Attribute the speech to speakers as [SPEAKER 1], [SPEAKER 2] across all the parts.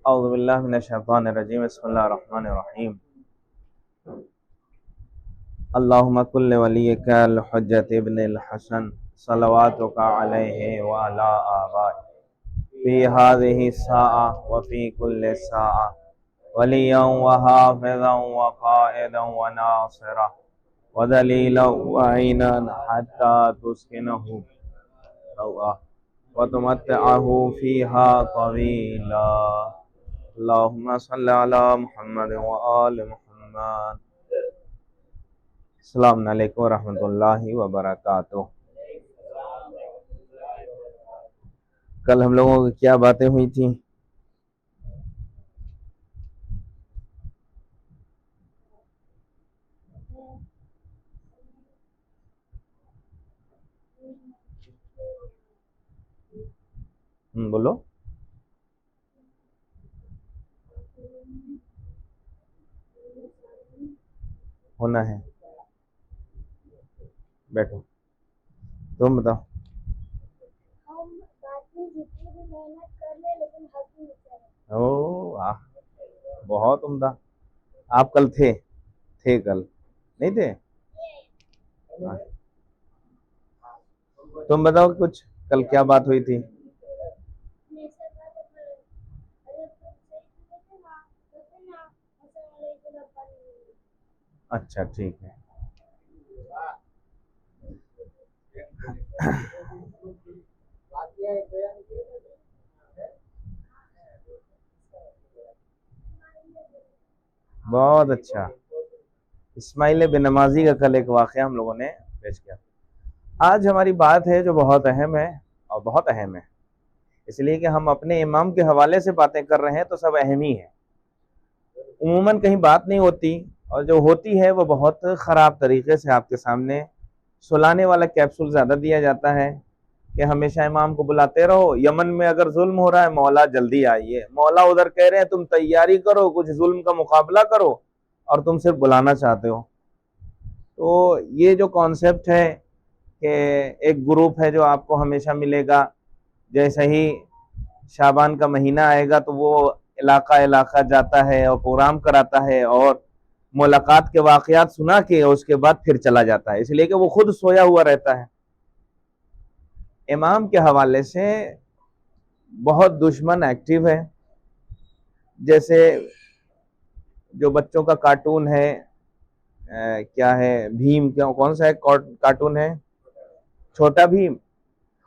[SPEAKER 1] اعوذ باللہ من الشیطان الرجیم بسم اللہ الرحمن الرحیم اللہم کل ولیک الحجۃ ابن الحسن صلواتک علیہ وعلی آبائہ فی ہذہ الساعہ وفی کل ساعہ ولیا وحافظا وقائدا وناصرا ودلیلا وعینا حتی تسکنہ وتمتعہ فیہا طویلا اللہم صلی علی محمد وآل محمد۔ السلام علیکم ورحمۃ اللہ وبرکاتہ۔ کل ہم لوگوں کی کیا باتیں ہوئی تھیں؟ بولو۔ ہونا ہے، بیٹھو، تم بتاؤ۔ او واہ، بہت عمدہ۔ آپ کل تھے کل نہیں تھے؟ تم بتاؤ کچھ، کل کیا بات ہوئی تھی؟ اچھا ٹھیک ہے۔ بہت اچھا۔ اسماعیل بن نمازی کا کل ایک واقعہ ہم لوگوں نے پیش کیا۔ آج ہماری بات ہے جو بہت اہم ہے، اور بہت اہم ہے اس لیے کہ ہم اپنے امام کے حوالے سے باتیں کر رہے ہیں تو سب اہم ہی ہے۔ عموماً کہیں بات نہیں ہوتی، اور جو ہوتی ہے وہ بہت خراب طریقے سے آپ کے سامنے سلانے والا کیپسول زیادہ دیا جاتا ہے کہ ہمیشہ امام کو بلاتے رہو۔ یمن میں اگر ظلم ہو رہا ہے، مولا جلدی آئیے۔ مولا ادھر کہہ رہے ہیں تم تیاری کرو، کچھ ظلم کا مقابلہ کرو، اور تم صرف بلانا چاہتے ہو۔ تو یہ جو کانسیپٹ ہے کہ ایک گروپ ہے جو آپ کو ہمیشہ ملے گا، جیسے ہی شعبان کا مہینہ آئے گا تو وہ علاقہ جاتا ہے اور پروگرام کراتا ہے اور ملاقات کے واقعات سنا کے اس کے بعد پھر چلا جاتا ہے، اس لیے کہ وہ خود سویا ہوا رہتا ہے۔ امام کے حوالے سے بہت دشمن ایکٹیو ہے، جیسے جو بچوں کا کارٹون ہے، کیا ہے، بھیم، کون سا ہے کارٹون ہے، چھوٹا بھیم،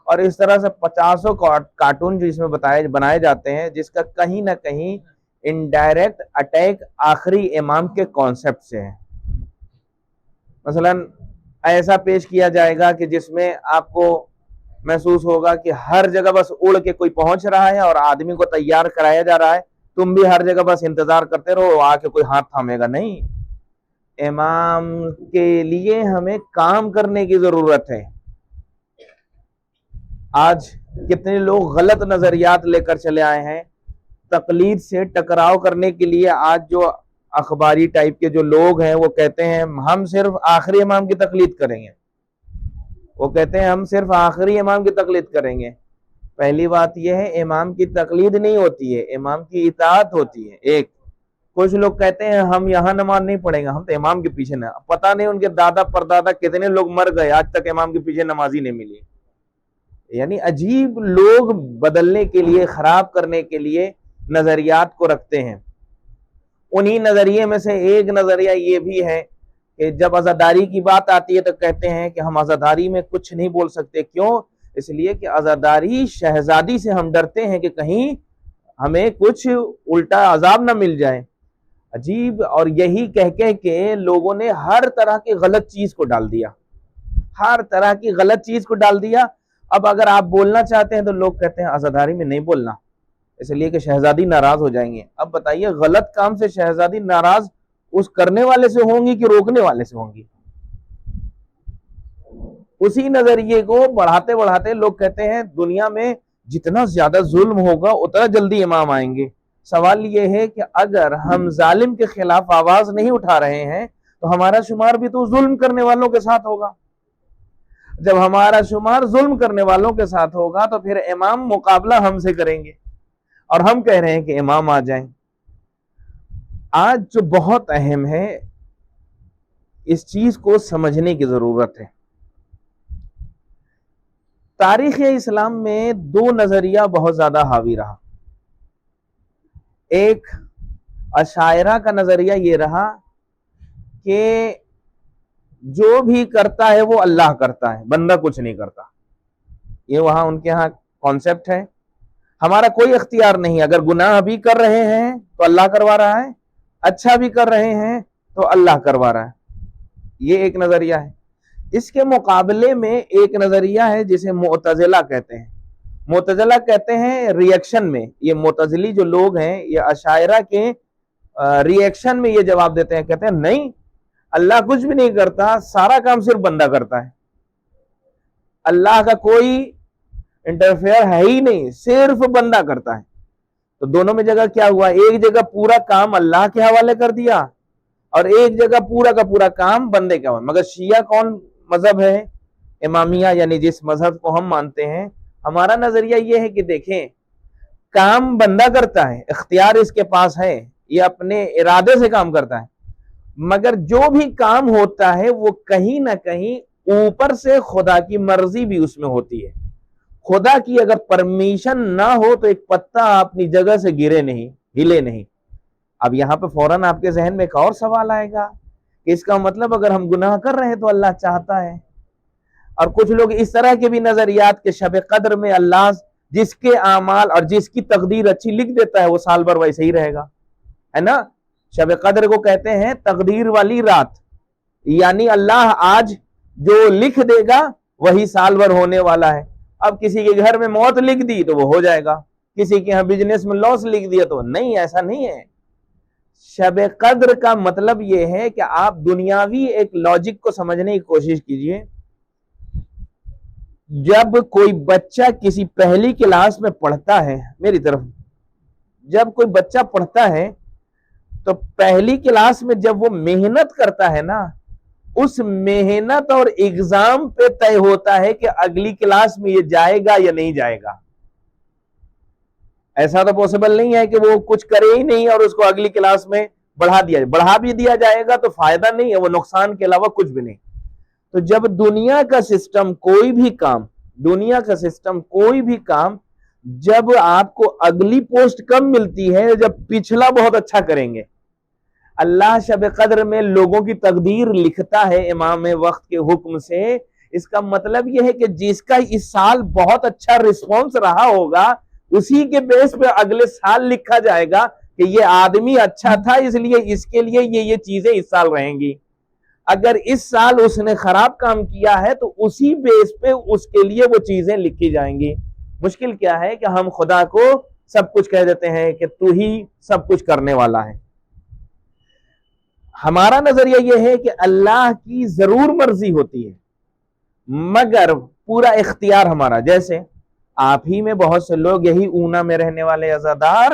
[SPEAKER 1] اور اس طرح سے 50 کارٹون جو اس میں بنائے جاتے ہیں، جس کا کہیں نہ کہیں انڈائریکٹ اٹیک آخری امام کے کانسیپٹ سے ہے۔ مثلا ایسا پیش کیا جائے گا کہ جس میں آپ کو محسوس ہوگا کہ ہر جگہ بس اڑ کے کوئی پہنچ رہا ہے اور آدمی کو تیار کرایا جا رہا ہے، تم بھی ہر جگہ بس انتظار کرتے رہو، آ کے کوئی ہاتھ تھامے گا نہیں۔ امام کے لیے ہمیں کام کرنے کی ضرورت ہے۔ آج کتنے لوگ غلط نظریات لے کر چلے آئے ہیں، تقلید سے ٹکراؤ کرنے کے لیے۔ آج جو اخباری ٹائپ کے جو لوگ ہیں وہ کہتے ہیں ہم صرف آخری امام کی تقلید کریں گے، وہ کہتے ہیں ہم صرف آخری امام کی تقلید کریں گے۔ پہلی بات یہ ہے، امام کی تقلید نہیں ہوتی ہے، امام کی اطاعت ہوتی ہے۔ ایک کچھ لوگ کہتے ہیں ہم یہاں نماز نہیں پڑھیں گے، ہم تو امام کے پیچھے نہ، پتہ نہیں ان کے دادا پردادا کتنے لوگ مر گئے، آج تک امام کے پیچھے نماز ہی نہیں ملی۔ یعنی عجیب لوگ بدلنے کے لیے، خراب کرنے کے لیے نظریات کو رکھتے ہیں۔ انہی نظریے میں سے ایک نظریہ یہ بھی ہے کہ جب عزاداری کی بات آتی ہے تو کہتے ہیں کہ ہم عزاداری میں کچھ نہیں بول سکتے۔ کیوں؟ اس لیے کہ عزاداری شہزادی سے ہم ڈرتے ہیں کہ کہیں ہمیں کچھ الٹا عذاب نہ مل جائے۔ عجیب، اور یہی کہہ کے لوگوں نے ہر طرح کی غلط چیز کو ڈال دیا، ہر طرح کی غلط چیز کو ڈال دیا۔ اب اگر آپ بولنا چاہتے ہیں تو لوگ کہتے ہیں عزاداری میں نہیں بولنا، اس لیے کہ شہزادی ناراض ہو جائیں گے۔ اب بتائیے، غلط کام سے شہزادی ناراض اس کرنے والے سے ہوں گی کہ روکنے والے سے ہوں گی؟ اسی نظریے کو بڑھاتے بڑھاتے لوگ کہتے ہیں دنیا میں جتنا زیادہ ظلم ہوگا اتنا جلدی امام آئیں گے۔ سوال یہ ہے کہ اگر ہم ظالم کے خلاف آواز نہیں اٹھا رہے ہیں تو ہمارا شمار بھی تو ظلم کرنے والوں کے ساتھ ہوگا۔ جب ہمارا شمار ظلم کرنے والوں کے ساتھ ہوگا تو پھر امام مقابلہ ہم سے کریں گے، اور ہم کہہ رہے ہیں کہ امام آ جائیں. آج جو بہت اہم ہے، اس چیز کو سمجھنے کی ضرورت ہے. تاریخ اسلام میں دو نظریہ بہت زیادہ حاوی رہا. ایک اشاعرہ کا نظریہ یہ رہا کہ جو بھی کرتا ہے وہ اللہ کرتا ہے، بندہ کچھ نہیں کرتا. یہ وہاں ان کے ہاں کانسیپٹ ہے. ہمارا کوئی اختیار نہیں، اگر گناہ بھی کر رہے ہیں تو اللہ کروا رہا ہے، اچھا بھی کر رہے ہیں تو اللہ کروا رہا ہے. یہ ایک نظریہ ہے. اس کے مقابلے میں ایک نظریہ ہے جسے معتزلہ کہتے ہیں. معتزلہ کہتے ہیں ریئیکشن میں، یہ معتزلی جو لوگ ہیں یہ اشاعرہ کے ریئیکشن میں یہ جواب دیتے ہیں، کہتے ہیں نہیں، اللہ کچھ بھی نہیں کرتا، سارا کام صرف بندہ کرتا ہے، اللہ کا کوئی انٹرفیئر ہے ہی نہیں، صرف بندہ کرتا ہے. تو دونوں میں جگہ کیا ہوا؟ ایک جگہ پورا کام اللہ کے حوالے کر دیا اور ایک جگہ پورا کا پورا کام بندے کے حوالے. مگر شیعہ کون مذہب ہے؟ امامیہ، یعنی جس مذہب کو ہم مانتے ہیں. ہمارا نظریہ یہ ہے کہ دیکھیں، کام بندہ کرتا ہے، اختیار اس کے پاس ہے، یہ اپنے ارادے سے کام کرتا ہے، مگر جو بھی کام ہوتا ہے وہ کہیں نہ کہیں اوپر سے خدا کی مرضی بھی اس میں ہوتی ہے. خدا کی اگر پرمیشن نہ ہو تو ایک پتا اپنی جگہ سے گرے نہیں، ہلے نہیں. اب یہاں پہ فوراً آپ کے ذہن میں ایک اور سوال آئے گا کہ اس کا مطلب اگر ہم گناہ کر رہے ہیں تو اللہ چاہتا ہے. اور کچھ لوگ اس طرح کے بھی نظریات کے شب قدر میں اللہ جس کے اعمال اور جس کی تقدیر اچھی لکھ دیتا ہے وہ سال بھر ویسے ہی رہے گا، ہے نا. شب قدر کو کہتے ہیں تقدیر والی رات، یعنی اللہ آج جو لکھ دے گا وہی سال بھر ہونے والا ہے. اب کسی کے گھر میں موت لکھ دی تو وہ ہو جائے گا، کسی کے ہاں بزنس میں لاس لکھ دیا تو نہیں، ایسا نہیں ہے. شب قدر کا مطلب یہ ہے کہ آپ دنیاوی ایک لاجک کو سمجھنے کی کوشش کیجئے. جب کوئی بچہ کسی پہلی کلاس میں پڑھتا ہے، میری طرف، جب کوئی بچہ پڑھتا ہے تو پہلی کلاس میں جب وہ محنت کرتا ہے نا، اس محنت اور ایگزام پہ طے ہوتا ہے کہ اگلی کلاس میں یہ جائے گا یا نہیں جائے گا. ایسا تو پوسیبل نہیں ہے کہ وہ کچھ کرے ہی نہیں اور اس کو اگلی کلاس میں بڑھا بھی دیا جائے گا تو فائدہ نہیں ہے، وہ نقصان کے علاوہ کچھ بھی نہیں. تو جب دنیا کا سسٹم کوئی بھی کام جب آپ کو اگلی پوسٹ کم ملتی ہے، جب پچھلا بہت اچھا کریں گے. اللہ شب قدر میں لوگوں کی تقدیر لکھتا ہے امام وقت کے حکم سے. اس کا مطلب یہ ہے کہ جس کا اس سال بہت اچھا رسپانس رہا ہوگا اسی کے بیس پہ اگلے سال لکھا جائے گا کہ یہ آدمی اچھا تھا اس لیے اس کے لیے یہ چیزیں اس سال رہیں گی. اگر اس سال اس نے خراب کام کیا ہے تو اسی بیس پہ اس کے لیے وہ چیزیں لکھی جائیں گی. مشکل کیا ہے کہ ہم خدا کو سب کچھ کہہ دیتے ہیں کہ تو ہی سب کچھ کرنے والا ہے. ہمارا نظریہ یہ ہے کہ اللہ کی ضرور مرضی ہوتی ہے مگر پورا اختیار ہمارا. جیسے آپ ہی میں بہت سے لوگ، یہی اونا میں رہنے والے عزادار،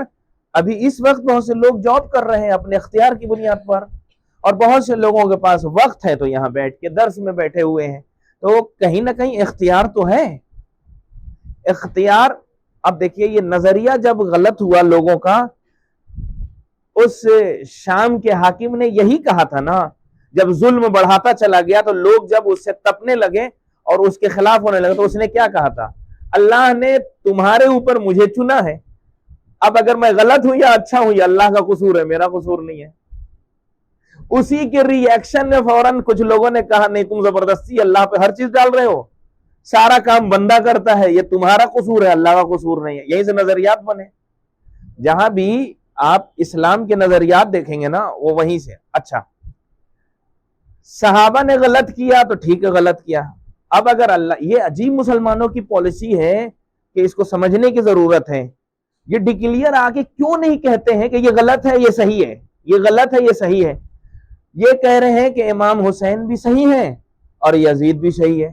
[SPEAKER 1] ابھی اس وقت بہت سے لوگ جاب کر رہے ہیں اپنے اختیار کی بنیاد پر، اور بہت سے لوگوں کے پاس وقت ہے تو یہاں بیٹھ کے درس میں بیٹھے ہوئے ہیں. تو کہیں نہ کہیں اختیار تو ہے. اختیار، اب دیکھیے یہ نظریہ جب غلط ہوا لوگوں کا، اس شام کے حاکم نے یہی کہا تھا نا، جب ظلم بڑھاتا چلا گیا تو لوگ جب اس سے تپنے لگے اور اس کے خلاف ہونے لگے تو اس نے کیا کہا تھا؟ اللہ نے تمہارے اوپر مجھے چنا ہے، اب اگر میں غلط ہوں یا اچھا ہوں یہ اللہ کا قصور ہے، میرا قصور نہیں ہے. اسی کے ری ایکشن میں فوراً کچھ لوگوں نے کہا نہیں، تم زبردستی اللہ پہ ہر چیز ڈال رہے ہو، سارا کام بندہ کرتا ہے، یہ تمہارا قصور ہے، اللہ کا قصور نہیں ہے. یہیں سے نظریات بنے. جہاں بھی آپ اسلام کے نظریات دیکھیں گے نا وہ وہیں سے. اچھا، صحابہ نے غلط کیا تو ٹھیک ہے، غلط کیا. اب اگر اللہ، یہ عجیب مسلمانوں کی پالیسی ہے کہ اس کو سمجھنے کی ضرورت ہے. یہ ڈکلیئر آگے کیوں نہیں کہتے ہیں کہ یہ غلط ہے یہ صحیح ہے، یہ غلط ہے یہ صحیح ہے. یہ کہہ رہے ہیں کہ امام حسین بھی صحیح ہے اور یزید بھی صحیح ہے،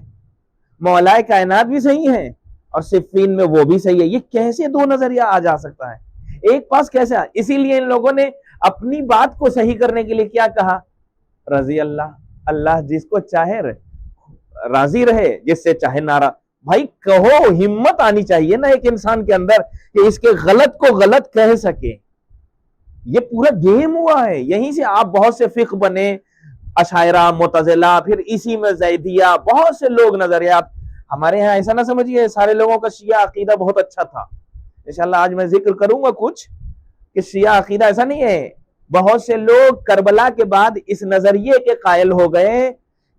[SPEAKER 1] مولائے کائنات بھی صحیح ہے اور صفین میں وہ بھی صحیح ہے. یہ کیسے دو نظریہ آ جا سکتا ہے ایک پاس؟ کیسے؟ اسی لیے ان لوگوں نے اپنی بات کو صحیح کرنے کے لیے کیا کہا؟ رضی اللہ، اللہ جس کو چاہے راضی رہے، جس سے چاہے ناراض. بھائی کہو، ہمت آنی چاہیے نا ایک انسان کے اندر کہ اس کے غلط کو غلط کہہ سکے. یہ پورا گیم ہوا ہے. یہیں سے آپ بہت سے فقہ بنے، اشاعرہ، معتزلہ، پھر اسی میں زیدیہ، بہت سے لوگ نظریات. ہمارے یہاں ایسا نہ سمجھیے سارے لوگوں کا شیعہ عقیدہ بہت اچھا تھا. انشاءاللہ آج میں ذکر کروں گا کچھ کہ شیعہ عقیدہ ایسا نہیں ہے. بہت سے لوگ کربلا کے بعد اس نظریے کے قائل ہو گئے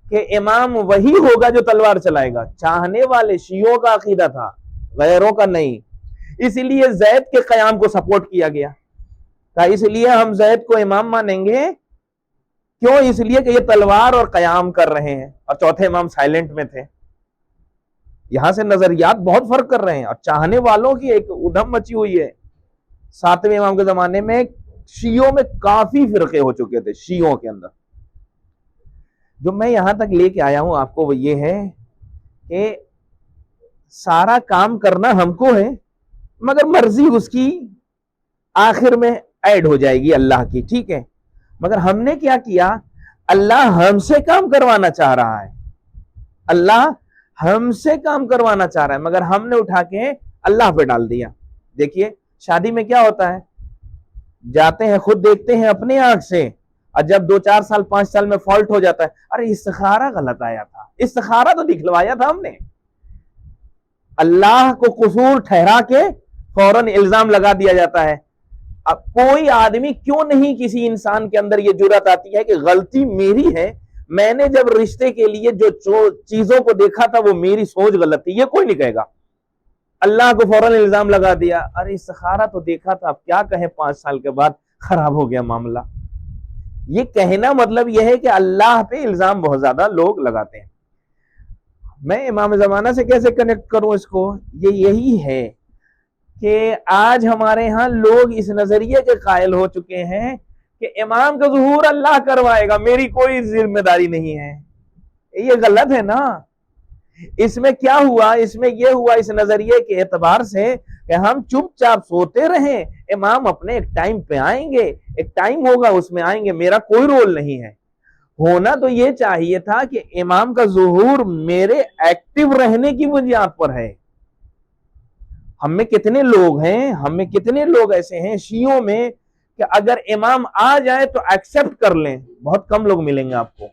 [SPEAKER 1] کہ امام وہی ہوگا جو تلوار چلائے گا. چاہنے والے شیعوں کا عقیدہ تھا، غیروں کا نہیں. اسی لیے زید کے قیام کو سپورٹ کیا گیا. اس لیے ہم زید کو امام مانیں گے. کیوں؟ اس لیے کہ یہ تلوار اور قیام کر رہے ہیں، اور چوتھے امام سائلنٹ میں تھے. یہاں سے نظریات بہت فرق کر رہے ہیں، اور چاہنے والوں کی ایک ادھم مچی ہوئی ہے. ساتویں امام کے زمانے میں شیعوں میں کافی فرقے ہو چکے تھے. شیعوں کے اندر جو میں یہاں تک لے کے آیا ہوں آپ کو وہ یہ ہے کہ سارا کام کرنا ہم کو ہے، مگر مرضی اس کی آخر میں ایڈ ہو جائے گی اللہ کی. ٹھیک ہے، مگر ہم نے کیا کیا؟ اللہ ہم سے کام کروانا چاہ رہا ہے. اللہ ہم سے کام کروانا چاہ رہا ہے، مگر ہم نے اٹھا کے اللہ پہ ڈال دیا. دیکھیے شادی میں کیا ہوتا ہے، جاتے ہیں خود دیکھتے ہیں اپنے آنکھ سے، اور جب 2-4 سال 5 سال میں فالٹ ہو جاتا ہے، ارے استخارہ غلط آیا تھا، استخارہ تو دکھلوایا تھا ہم نے. اللہ کو قصور ٹھہرا کے فوراً الزام لگا دیا جاتا ہے. اب کوئی آدمی کیوں نہیں، کسی انسان کے اندر یہ جرات آتی ہے کہ غلطی میری ہے، میں نے جب رشتے کے لیے جو چیزوں کو دیکھا تھا وہ میری سوچ غلط تھی. یہ کوئی نہیں کہے گا. اللہ کو فوراً الزام لگا دیا، ارے استخارہ تو دیکھا تھا، اب کیا کہیں 5 سال کے بعد خراب ہو گیا معاملہ. یہ کہنا مطلب یہ ہے کہ اللہ پہ الزام بہت زیادہ لوگ لگاتے ہیں. میں امام زمانہ سے کیسے کنیکٹ کروں اس کو؟ یہ یہی ہے کہ آج ہمارے ہاں لوگ اس نظریے کے قائل ہو چکے ہیں کہ امام کا ظہور اللہ کروائے گا، میری کوئی ذمہ داری نہیں ہے. یہ غلط ہے نا. اس میں کیا ہوا؟ اس میں یہ ہوا اس نظریے کے اعتبار سے کہ ہم چپ چاپ سوتے رہیں، امام اپنے ایک ٹائم پہ آئیں گے، ایک ٹائم ہوگا اس میں آئیں گے، میرا کوئی رول نہیں ہے. ہونا تو یہ چاہیے تھا کہ امام کا ظہور میرے ایکٹیو رہنے کی بنیاد پر ہے. ہم میں کتنے لوگ ہیں، ہم میں کتنے لوگ ایسے ہیں شیعوں میں کہ اگر امام آ جائے تو ایکسپٹ کر لیں. بہت کم لوگ ملیں گے آپ کو.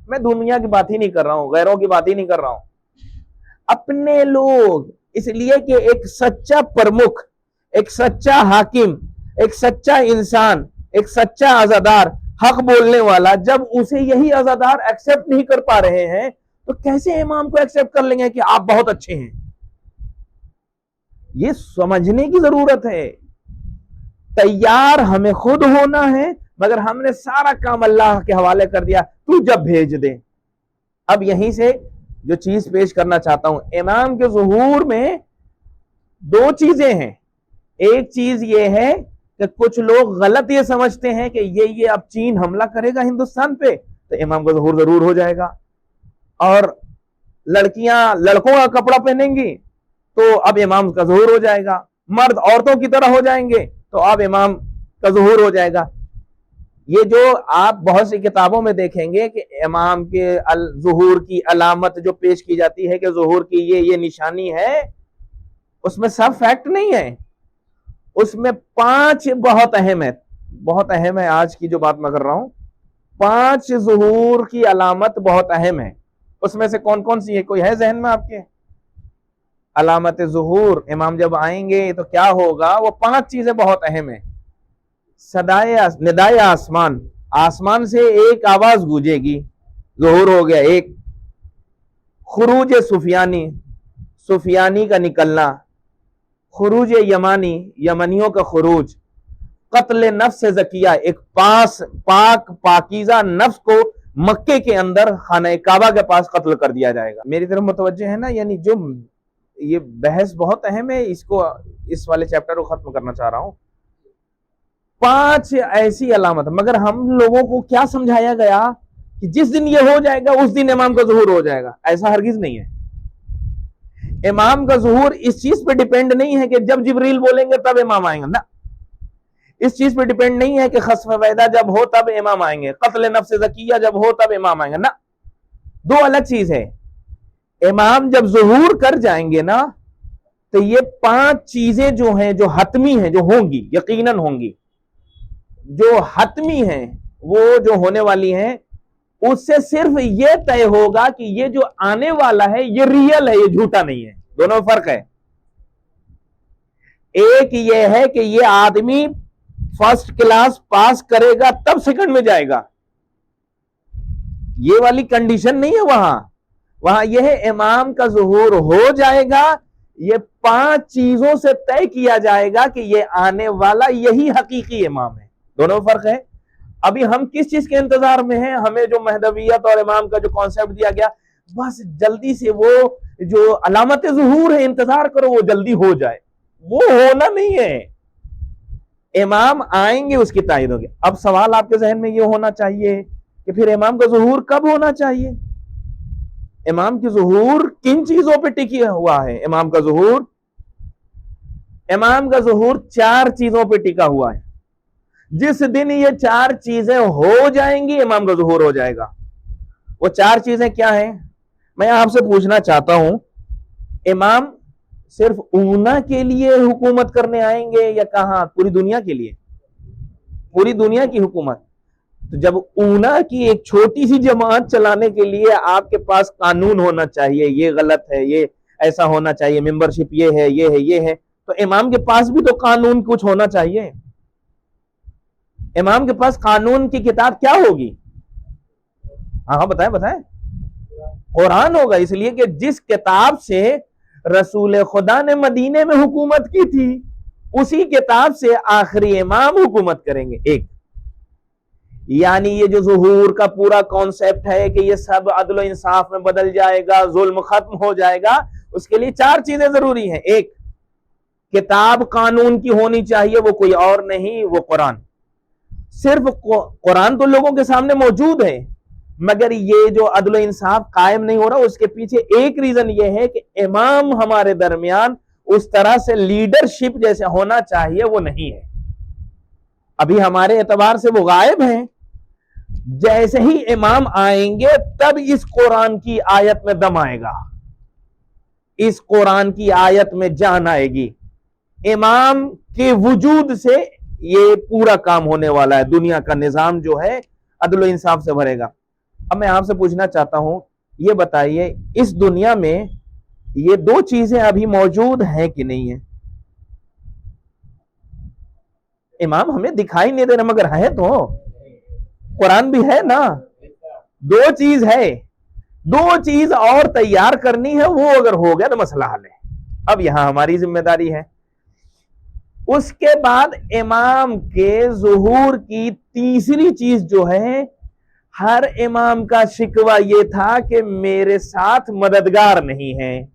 [SPEAKER 1] میں دنیا کی بات ہی نہیں کر رہا ہوں، غیروں کی بات ہی نہیں کر رہا ہوں، اپنے لوگ. اس لیے کہ ایک سچا پرمکھ، ایک سچا حاکم، ایک سچا انسان، ایک سچا عزادار، حق بولنے والا، جب اسے یہی عزادار ایکسپٹ نہیں کر پا رہے ہیں تو کیسے امام کو ایکسپٹ کر لیں گے کہ آپ بہت اچھے ہیں؟ یہ سمجھنے کی ضرورت ہے. تیار ہمیں خود ہونا ہے، مگر ہم نے سارا کام اللہ کے حوالے کر دیا، تو جب بھیج دے. اب یہیں سے جو چیز پیش کرنا چاہتا ہوں، امام کے ظہور میں 2 چیزیں ہیں. ایک چیز یہ ہے کہ کچھ لوگ غلط یہ سمجھتے ہیں کہ یہ اب چین حملہ کرے گا ہندوستان پہ تو امام کا ظہور ضرور ہو جائے گا، اور لڑکیاں لڑکوں کا کپڑا پہنیں گی تو اب امام کا ظہور ہو جائے گا، مرد عورتوں کی طرح ہو جائیں گے تو اب امام کا ظہور ہو جائے گا. یہ جو آپ بہت سی کتابوں میں دیکھیں گے کہ امام کے ظہور کی علامت جو پیش کی جاتی ہے کہ ظہور کی یہ نشانی ہے، اس میں سب فیکٹ نہیں ہے. اس میں 5 بہت اہم ہے، بہت اہم ہے. آج کی جو بات میں کر رہا ہوں 5 ظہور کی علامت بہت اہم ہے. اس میں سے کون کون سی ہے؟ کوئی ہے ذہن میں آپ کے؟ علامت ظہور، امام جب آئیں گے تو کیا ہوگا؟ وہ 5 چیزیں بہت اہم ہیں. ندائے آسمان، آسمان سے ایک آواز گونجے گی، ظہور ہو گیا ایک. خروج سفیانی کا نکلنا، خروج یمانی، یمنیوں کا خروج. قتل نفس زکیہ، ایک پاکیزہ نفس کو مکے کے اندر خانہ کعبہ کے پاس قتل کر دیا جائے گا. میری طرف متوجہ ہے نا؟ یعنی جو یہ بحث بہت اہم ہے، اس والے چیپٹر کو ختم کرنا چاہ رہا ہوں. 5 ایسی علامت، مگر ہم لوگوں کو کیا سمجھایا گیا کہ جس دن یہ ہو جائے گا اس دن امام کا ظہور ہو جائے گا. ایسا ہرگز نہیں ہے. امام کا ظہور اس چیز پہ ڈیپینڈ نہیں ہے کہ جب جبریل بولیں گے تب امام آئیں گے، نا. اس چیز پہ ڈیپینڈ نہیں ہے کہ خسف ویدہ جب ہو تب امام آئیں گے، قتل نفس زکیہ جب ہو تب امام آئیں گے، نا. 2 الگ چیز ہے. امام جب ظہور کر جائیں گے نا تو یہ 5 چیزیں جو ہیں جو حتمی ہیں، جو ہوں گی، یقیناً ہوں گی، جو حتمی ہیں وہ جو ہونے والی ہیں، اس سے صرف یہ طے ہوگا کہ یہ جو آنے والا ہے یہ ریئل ہے، یہ جھوٹا نہیں ہے۔ دونوں فرق ہے۔ ایک یہ ہے کہ یہ آدمی فرسٹ کلاس پاس کرے گا تب سیکنڈ میں جائے گا، یہ والی کنڈیشن نہیں ہے وہاں یہ ہے امام کا ظہور ہو جائے گا، یہ 5 چیزوں سے طے کیا جائے گا کہ یہ آنے والا یہی حقیقی امام ہے۔ دونوں فرق ہے۔ ابھی ہم کس چیز کے انتظار میں ہیں؟ ہمیں جو مہدویت اور امام کا جو کانسیپٹ دیا گیا، بس جلدی سے وہ جو علامت ظہور ہے انتظار کرو وہ جلدی ہو جائے، وہ ہونا نہیں ہے۔ امام آئیں گے اس کی تائید ہوگی۔ اب سوال آپ کے ذہن میں یہ ہونا چاہیے کہ پھر امام کا ظہور کب ہونا چاہیے؟ امام کی ظہور کن چیزوں پہ ٹکی ہوا ہے؟ امام کا ظہور 4 چیزوں پہ ٹکا ہوا ہے۔ جس دن یہ 4 چیزیں ہو جائیں گی امام کا ظہور ہو جائے گا۔ وہ 4 چیزیں کیا ہیں؟ میں آپ سے پوچھنا چاہتا ہوں، امام صرف اونا کے لیے حکومت کرنے آئیں گے یا کہاں؟ پوری دنیا کے لیے، پوری دنیا کی حکومت۔ تو جب اونا کی ایک چھوٹی سی جماعت چلانے کے لیے آپ کے پاس قانون ہونا چاہیے، یہ غلط ہے، یہ ایسا ہونا چاہیے، ممبرشپ یہ ہے، یہ ہے، تو امام کے پاس بھی تو قانون کچھ ہونا چاہیے۔ امام کے پاس قانون کی کتاب کیا ہوگی؟ ہاں بتائیں۔ قرآن ہوگا، اس لیے کہ جس کتاب سے رسول خدا نے مدینے میں حکومت کی تھی اسی کتاب سے آخری امام حکومت کریں گے۔ ایک یعنی یہ جو ظہور کا پورا کانسیپٹ ہے کہ یہ سب عدل و انصاف میں بدل جائے گا، ظلم ختم ہو جائے گا، اس کے لیے 4 چیزیں ضروری ہیں۔ ایک، کتاب قانون کی ہونی چاہیے، وہ کوئی اور نہیں، وہ قرآن۔ صرف قرآن تو لوگوں کے سامنے موجود ہے، مگر یہ جو عدل و انصاف قائم نہیں ہو رہا، اس کے پیچھے ایک ریزن یہ ہے کہ امام ہمارے درمیان اس طرح سے لیڈرشپ جیسے ہونا چاہیے وہ نہیں ہے۔ ابھی ہمارے اعتبار سے وہ غائب ہیں۔ جیسے ہی امام آئیں گے تب اس قرآن کی آیت میں دم آئے گا، اس قرآن کی آیت میں جان آئے گی۔ امام کے وجود سے یہ پورا کام ہونے والا ہے، دنیا کا نظام جو ہے عدل و انصاف سے بھرے گا۔ اب میں آپ سے پوچھنا چاہتا ہوں، یہ بتائیے اس دنیا میں یہ 2 چیزیں ابھی موجود ہیں کہ نہیں ہیں؟ امام ہمیں دکھائی نہیں دے رہا مگر ہے تو، قرآن بھی ہے نا۔ 2 چیز ہے، 2 چیز اور تیار کرنی ہے، وہ اگر ہو گیا تو مسئلہ حل ہے۔ اب یہاں ہماری ذمہ داری ہے۔ اس کے بعد امام کے ظہور کی تیسری چیز جو ہے، ہر امام کا شکوہ یہ تھا کہ میرے ساتھ مددگار نہیں ہیں،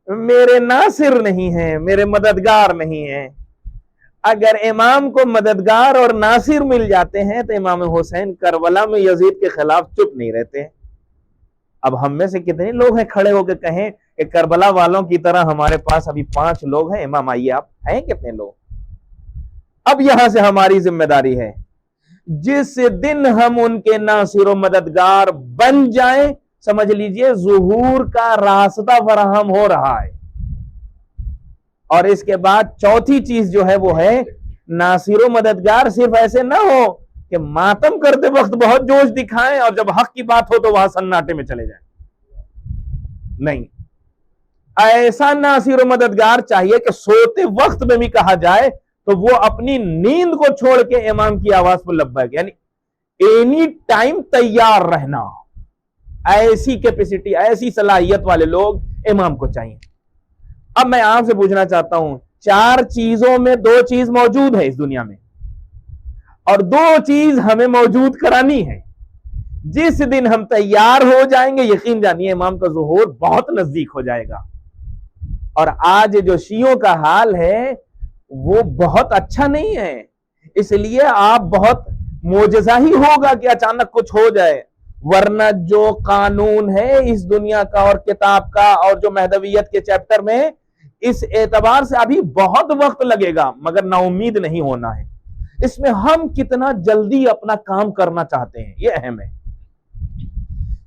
[SPEAKER 1] میرے ناصر نہیں ہیں، میرے مددگار نہیں ہیں۔ اگر امام کو مددگار اور ناصر مل جاتے ہیں تو امام حسین کربلا میں یزید کے خلاف چپ نہیں رہتے۔ اب ہم میں سے کتنے لوگ ہیں کھڑے ہو کے کہیں کہ کربلا والوں کی طرح ہمارے پاس ابھی 5 لوگ ہیں، امام آئیے، آپ ہیں کتنے لوگ؟ اب یہاں سے ہماری ذمہ داری ہے، جس دن ہم ان کے ناصر و مددگار بن جائیں، سمجھ لیجئے ظہور کا راستہ فراہم ہو رہا ہے۔ اور اس کے بعد چوتھی چیز جو ہے وہ ہے، ناصر و مددگار صرف ایسے نہ ہو کہ ماتم کرتے وقت بہت جوش دکھائیں اور جب حق کی بات ہو تو وہاں سناٹے میں چلے جائیں۔ نہیں، ایسا ناصر و مددگار چاہیے کہ سوتے وقت میں بھی کہا جائے تو وہ اپنی نیند کو چھوڑ کے امام کی آواز پر لبیک، یعنی اینی ٹائم تیار رہنا۔ ایسی کیپیسٹی، ایسی صلاحیت والے لوگ امام کو چاہیے۔ اب میں آپ سے پوچھنا چاہتا ہوں، 4 چیزوں میں 2 چیز موجود ہے اس دنیا میں، اور 2 چیز ہمیں موجود کرانی ہے۔ جس دن ہم تیار ہو جائیں گے، یقین جانیے امام کا ظہور بہت نزدیک ہو جائے گا۔ اور آج جو شیعوں کا حال ہے وہ بہت اچھا نہیں ہے، اس لیے آپ بہت معجزہ ہی ہوگا کہ اچانک کچھ ہو جائے، ورنہ جو قانون ہے اس دنیا کا اور کتاب کا اور جو مہدویت کے چیپٹر میں، اس اعتبار سے ابھی بہت وقت لگے گا، مگر نا امید نہیں ہونا ہے۔ اس میں ہم کتنا جلدی اپنا کام کرنا چاہتے ہیں یہ اہم ہے۔